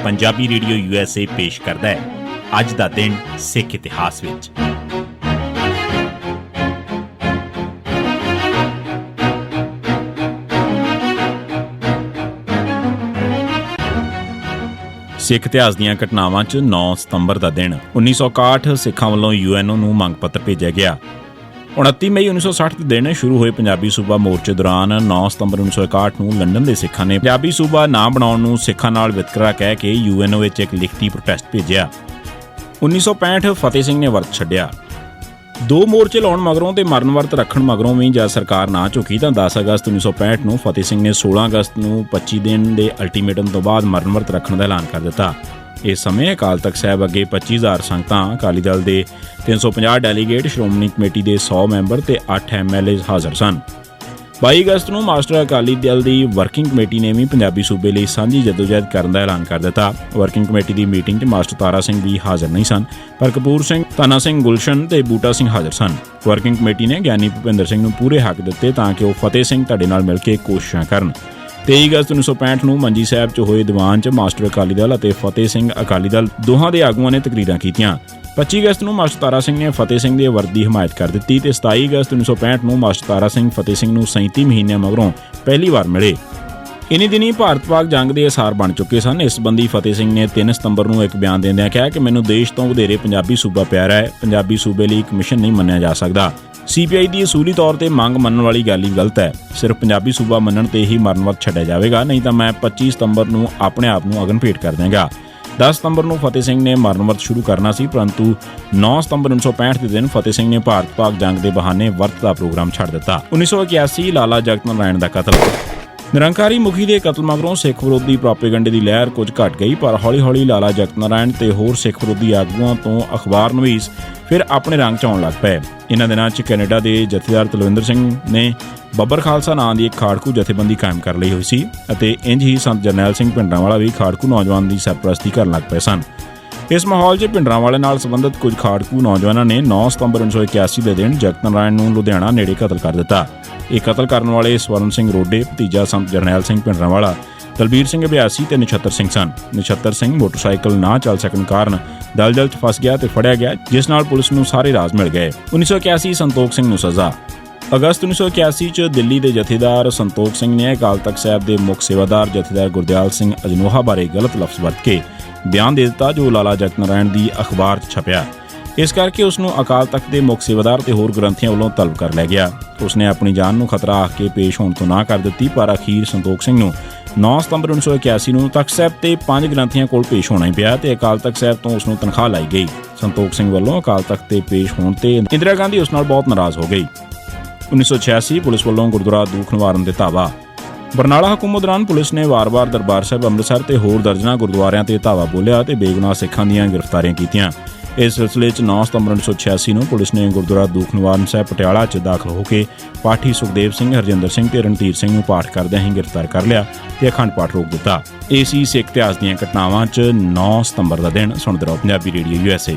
Punjabi radio USA ਪੇਸ਼ ਕਰਦਾ ਹੈ ਅੱਜ ਦਾ ਦਿਨ ਸਿੱਖ ਇਤਿਹਾਸ ਵਿੱਚ। ਸਿੱਖ ਇਤਿਹਾਸ ਦੀਆਂ ਘਟਨਾਵਾਂ 'ਚ 9 ਸਤੰਬਰ ਦਾ ਦਿਨ 1961 ਸਿੱਖਾਂ ਵੱਲੋਂ UNO ਨੂੰ ਮੰਗ ਪੱਤਰ ਭੇਜਿਆ ਗਿਆ। 29 ਮਈ 1960 ਦੇ ਦਿਨ ਸ਼ੁਰੂ ਹੋਏ ਪੰਜਾਬੀ ਸੂਬਾ ਮੋਰਚੇ ਦੌਰਾਨ 9 ਸਤੰਬਰ 1961 ਨੂੰ ਲੰਡਨ ਦੇ ਸਿੱਖਾਂ ਨੇ ਪੰਜਾਬੀ ਸੂਬਾ ਨਾ ਬਣਾਉਣ ਨੂੰ ਸਿੱਖਾਂ ਨਾਲ ਵਿਤਕਰਾ ਕਹਿ ਕੇ UNO ਵਿੱਚ ਇੱਕ ਲਿਖਤੀ ਪ੍ਰੋਟੈਸਟ ਭੇਜਿਆ। 1965 ਫਤਿਹ ਸਿੰਘ ਨੇ ਵਰਤ ਛੱਡਿਆ। 2 ਮੋਰਚੇ ਲਾਉਣ ਮਗਰੋਂ ਤੇ ਮਰਨ ਵਰਤ ਰੱਖਣ ਮਗਰੋਂ ਵੀ ਜਦ ਸਰਕਾਰ ਨਾ ਝੁਕੀ ਤਾਂ 10 ਅਗਸਤ 1965 ਨੂੰ ਫਤਿਹ ਸਿੰਘ ਨੇ 16 ਅਗਸਤ ਨੂੰ 25 ਦਿਨ ਦੇ ਅਲਟੀਮੇਟਮ ਤੋਂ ਬਾਅਦ ਮਰਨ ਵਰਤ ਰੱਖਣ ਦਾ ਐਲਾਨ ਕਰ ਦਿੱਤਾ। ਇਸ ਸਮੇਂ ਅਕਾਲ ਤਖ਼ਤ ਸਾਹਿਬ ਅੱਗੇ 25,000 ਸੰਗਤਾਂ, ਅਕਾਲੀ ਦਲ ਦੇ 350 ਡੈਲੀਗੇਟ, ਸ਼੍ਰੋਮਣੀ ਕਮੇਟੀ ਦੇ 100 ਮੈਂਬਰ ਤੇ 8 MLA ਹਾਜ਼ਰ ਸਨ। 22 ਅਗਸਤ ਨੂੰ ਮਾਸਟਰ ਅਕਾਲੀ ਦਲ ਦੀ ਵਰਕਿੰਗ ਕਮੇਟੀ ਨੇ ਵੀ ਪੰਜਾਬੀ ਸੂਬੇ ਲਈ ਸਾਂਝੀ ਜਦੋਜਹਿਦ ਕਰਨ ਦਾ ਐਲਾਨ ਕਰ ਦਿੱਤਾ। ਵਰਕਿੰਗ ਕਮੇਟੀ ਦੀ ਮੀਟਿੰਗ 'ਚ ਮਾਸਟਰ ਤਾਰਾ ਸਿੰਘ ਵੀ ਹਾਜ਼ਰ ਨਹੀਂ ਸਨ, ਪਰ ਕਪੂਰ ਸਿੰਘ, ਤਾਨਾ ਸਿੰਘ ਗੁਲਸ਼ਨ ਤੇ ਬੂਟਾ ਸਿੰਘ ਹਾਜ਼ਰ ਸਨ। ਵਰਕਿੰਗ ਕਮੇਟੀ ਨੇ ਗਿਆਨੀ ਭੁਪਿੰਦਰ ਸਿੰਘ ਨੂੰ ਪੂਰੇ ਹੱਕ ਦਿੱਤੇ ਤਾਂ ਕਿ ਉਹ ਫਤਿਹ ਸਿੰਘ ਧੜੇ ਨਾਲ ਮਿਲ ਕੇ ਕੋਸ਼ਿਸ਼ਾਂ ਕਰਨ। 23 ਅਗਸਤ 1965 ਨੂੰ ਮੰਜੀ ਸਾਹਿਬ 'ਚ ਹੋਏ ਦੀਵਾਨ 'ਚ ਮਾਸਟਰ ਅਕਾਲੀ ਦਲ ਅਤੇ ਫਤਿਹ ਸਿੰਘ ਅਕਾਲੀ ਦਲ ਦੋਹਾਂ ਦੇ ਆਗੂਆਂ ਨੇ ਤਕਰੀਰਾਂ ਕੀਤੀਆਂ। 25 ਅਗਸਤ ਨੂੰ ਮਾਸਟਰ ਤਾਰਾ ਸਿੰਘ ਨੇ ਫਤਿਹ ਸਿੰਘ ਦੇ ਵਰਤ ਦੀ ਹਮਾਇਤ ਕਰ ਦਿੱਤੀ ਤੇ 27 ਅਗਸਤ 1965 ਨੂੰ ਮਾਸਟਰ ਤਾਰਾ ਸਿੰਘ ਫਤਿਹ ਸਿੰਘ ਨੂੰ 37 ਮਹੀਨਿਆਂ ਮਗਰੋਂ ਪਹਿਲੀ ਵਾਰ ਮਿਲੇ। ਇਨੀ ਦਿਨੀ ਭਾਰਤ-ਪਾਕ ਜੰਗ ਦੇ ਅਸਾਰ ਬਣ ਚੁੱਕੇ ਸਨ। ਇਸ ਸੰਬੰਧੀ ਫਤਿਹ ਸਿੰਘ ਨੇ 3 ਸਤੰਬਰ ਨੂੰ ਇੱਕ ਬਿਆਨ ਦਿੰਦਿਆਂ ਕਿਹਾ ਕਿ ਮੈਨੂੰ ਦੇਸ਼ ਤੋਂ ਵਧੇਰੇ ਪੰਜਾਬੀ ਸੂਬਾ ਪਿਆਰਾ ਹੈ। ਪੰਜਾਬੀ ਸੂਬੇ ਲਈ ਇੱਕ ਮਿਸ਼ਨ ਨਹੀਂ ਮੰਨਿਆ ਜਾ ਸਕਦਾ। CPI ਦੀ ਅਸੂਲੀ ਤੌਰ ਤੇ ਮੰਗ ਮੰਨਣ ਵਾਲੀ ਗੱਲ ਹੀ ਗਲਤ ਹੈ। ਸਿਰਫ ਪੰਜਾਬੀ ਸੂਬਾ ਮੰਨਣ ਤੇ ਹੀ ਮਰਨ ਵਰਤ ਛੱਡਿਆ ਜਾਵੇਗਾ, ਨਹੀਂ ਤਾਂ ਮੈਂ 25 ਸਤੰਬਰ ਨੂੰ ਆਪਣੇ ਆਪ ਨੂੰ ਅਗਨ ਭੇਟ ਕਰ ਦਿਆਂਗਾ। 10 ਸਤੰਬਰ ਨੂੰ ਫਤਿਹ ਸਿੰਘ ਨੇ ਮਰਨ ਵਰਤ ਸ਼ੁਰੂ ਕਰਨਾ ਸੀ, ਪਰੰਤੂ 9 ਸਤੰਬਰ 1965 ਦੇ ਦਿਨ ਫਤਿਹ ਸਿੰਘ ਨੇ ਭਾਰਤ-ਪਾਕ ਜੰਗ ਦੇ ਬਹਾਨੇ ਵਰਤ ਦਾ ਪ੍ਰੋਗਰਾਮ ਛੱਡ ਦਿੱਤਾ। 1981 ਲਾਲਾ ਜਗਤ ਨਾਰਾਇਣ ਦਾ ਕਤਲ। ਨਿਰੰਕਾਰੀ ਮੁਖੀ ਦੇ ਕਤਲ ਮਗਰੋਂ ਸਿੱਖ ਵਿਰੋਧੀ ਪ੍ਰੋਪੇਗੰਡੇ ਦੀ ਲਹਿਰ ਕੁਝ ਘਟ ਗਈ, ਪਰ ਹੌਲੀ-ਹੌਲੀ ਲਾਲਾ ਜਗਤ ਨਾਰਾਇਣ ਤੇ ਹੋਰ ਸਿੱਖ ਵਿਰੋਧੀ ਆਗੂਆਂ ਤੋਂ ਅਖਬਾਰ ਨਵੀਸ ਫਿਰ ਆਪਣੇ ਰੰਗ 'ਚ ਆਉਣ ਲੱਗ ਪਏ। ਇਹਨਾਂ ਦਿਨਾਂ 'ਚ ਕੈਨੇਡਾ ਦੇ ਜਥੇਦਾਰ ਤਲਵਿੰਦਰ ਸਿੰਘ ਨੇ ਬੱਬਰ ਖਾਲਸਾ ਨਾਂ ਦੀ ਇੱਕ ਖਾੜਕੂ ਜਥੇਬੰਦੀ ਕਾਇਮ ਕਰ ਲਈ ਹੋਈ ਸੀ ਅਤੇ ਇੰਝ ਹੀ ਸੰਤ ਜਰਨੈਲ ਸਿੰਘ ਭਿੰਡਰਾਂਵਾਲਾ ਵੀ ਖਾੜਕੂ ਨੌਜਵਾਨ ਦੀ ਸਰਪ੍ਰਸਤੀ ਕਰਨ ਲੱਗ ਪਏ ਸਨ। ਇਸ ਮਾਹੌਲ 'ਚ ਭਿੰਡਰਾਂਵਾਲੇ ਨਾਲ ਸੰਬੰਧਿਤ ਕੁਝ ਖਾੜਕੂ ਨੌਜਵਾਨਾਂ ਨੇ 9 ਸਤੰਬਰ 1981 ਦੇ ਦਿਨ ਜਗਤ ਨਾਰਾਇਣ ਨੂੰ ਲੁਧਿਆਣਾ ਨੇੜੇ ਕਤਲ ਕਰ ਦਿੱਤਾ। ਇਹ ਕਤਲ ਕਰਨ ਵਾਲੇ ਸਵਰਨ ਸਿੰਘ ਰੋਡੇ, ਭਤੀਜਾ ਸੰਤ ਜਰਨੈਲ ਸਿੰਘ ਭਿੰਡਰਾਂਵਾਲਾ, ਦਲਬੀਰ ਸਿੰਘ ਅਭਿਆਸੀ ਤੇ ਨਛੱਤਰ ਸਿੰਘ ਸਨ। ਨਛੱਤਰ ਸਿੰਘ ਮੋਟਰਸਾਈਕਲ ਨਾ ਚੱਲ ਸਕਣ ਕਾਰਨ ਦਲਦਲ 'ਚ ਫਸ ਗਿਆ ਤੇ ਫੜਿਆ ਗਿਆ, ਜਿਸ ਨਾਲ ਪੁਲਿਸ ਨੂੰ ਸਾਰੇ ਰਾਜ਼ ਮਿਲ ਗਏ। 1981 ਸੰਤੋਖ ਸਿੰਘ ਨੂੰ ਸਜ਼ਾ। ਅਗਸਤ 1981 'ਚ ਦਿੱਲੀ ਦੇ ਜਥੇਦਾਰ ਸੰਤੋਖ ਸਿੰਘ ਨੇ ਅਕਾਲ ਤਖ਼ਤ ਸਾਹਿਬ ਦੇ ਮੁੱਖ ਸੇਵਾਦਾਰ ਜਥੇਦਾਰ ਗੁਰਦਿਆਲ ਸਿੰਘ ਅਜਨੋਹਾ ਬਾਰੇ ਗਲਤ ਲਫ਼ਜ਼ ਵਰਤ ਕੇ ਬਿਆਨ ਦੇ ਦਿੱਤਾ, ਜੋ ਲਾਲਾ ਜਗਤ ਨਾਰਾਇਣ ਦੀ ਅਖਬਾਰ 'ਚ ਛਪਿਆ। ਇਸ ਕਰਕੇ ਉਸ ਨੂੰ ਅਕਾਲ ਤਖ਼ਤ ਦੇ ਮੁੱਖ ਸੇਵਾਦਾਰ ਤੇ ਹੋਰ ਗ੍ਰੰਥੀਆਂ ਵੱਲੋਂ ਤਲਬ ਕਰ ਲਿਆ ਗਿਆ। ਉਸਨੇ ਆਪਣੀ ਜਾਨ ਨੂੰ ਖਤਰਾ ਆਖ ਕੇ ਪੇਸ਼ ਹੋਣ ਤੋਂ ਨਾ ਕਰ ਦਿੱਤੀ, ਪਰ ਅਖੀਰ ਸੰਤੋਖ ਸਿੰਘ ਨੂੰ 9 ਸਤੰਬਰ 1981 ਨੂੰ ਤਖ਼ਤ ਸਾਹਿਬ ਤੇ 5 ਗ੍ਰੰਥੀਆਂ ਕੋਲ ਪੇਸ਼ ਹੋਣਾ ਹੀ ਪਿਆ ਤੇ ਅਕਾਲ ਤਖ਼ਤ ਸਾਹਿਬ ਤੋਂ ਉਸ ਨੂੰ ਤਨਖਾਹ ਲਾਈ ਗਈ। ਸੰਤੋਖ ਸਿੰਘ ਵੱਲੋਂ ਅਕਾਲ ਤਖ਼ਤ ਤੇ ਪੇਸ਼ ਹੋਣ ਤੇ ਇੰਦਰਾ ਗਾਂਧੀ ਉਸ ਨਾਲ ਬਹੁਤ ਨਾਰਾਜ਼ ਹੋ ਗਈ। 1986 ਪੁਲਿਸ ਵੱਲੋਂ ਗੁਰਦੁਆਰਾ ਦੂਖ ਨਿਵਾਰਨ ਦੇ ਧਾਵਾ। ਬਰਨਾਲਾ ਹਕੂਮਤ ਦੌਰਾਨ ਪੁਲਿਸ ਨੇ ਵਾਰ-ਵਾਰ ਦਰਬਾਰ ਸਾਹਿਬ, ਅੰਮ੍ਰਿਤਸਰ ਤੇ ਹੋਰ ਦਰਜਨਾਂ ਗੁਰਦੁਆਰਿਆਂ ਤੇ ਧਾਵਾ ਬੋਲਿਆ ਤੇ ਬੇਗੁਨਾਹ ਸਿੱਖਾਂ ਦੀਆਂ ਗ੍ਰਿਫਤਾਰੀਆਂ ਕੀਤੀਆਂ। ਇਸ ਸਿਲਸਿਲੇ 'ਚ 9 ਸਤੰਬਰ 1986 ਨੂੰ ਪੁਲਿਸ ਨੇ ਗੁਰਦੁਆਰਾ ਦੂਖ ਨਿਵਾਰਨ ਸਾਹਿਬ ਪਟਿਆਲਾ 'ਚ ਦਾਖਲ ਹੋ ਕੇ ਪਾਠੀ ਸੁਖਦੇਵ ਸਿੰਘ, ਹਰਜਿੰਦਰ ਸਿੰਘ ਤੇ ਰਣਧੀਰ ਸਿੰਘ ਨੂੰ ਪਾਠ ਕਰਦਿਆਂ ਹੀ ਗ੍ਰਿਫਤਾਰ ਕਰ ਲਿਆ ਤੇ ਅਖੰਡ ਪਾਠ ਰੋਕ ਦਿੱਤਾ। ਇਹ ਸੀ ਸਿੱਖ ਇਤਿਹਾਸ ਦੀਆਂ ਘਟਨਾਵਾਂ 'ਚ 9 ਸਤੰਬਰ ਦਾ ਦਿਨ। ਸੁਣਦੇ ਰਹੋ ਪੰਜਾਬੀ ਰੇਡੀਓ USA।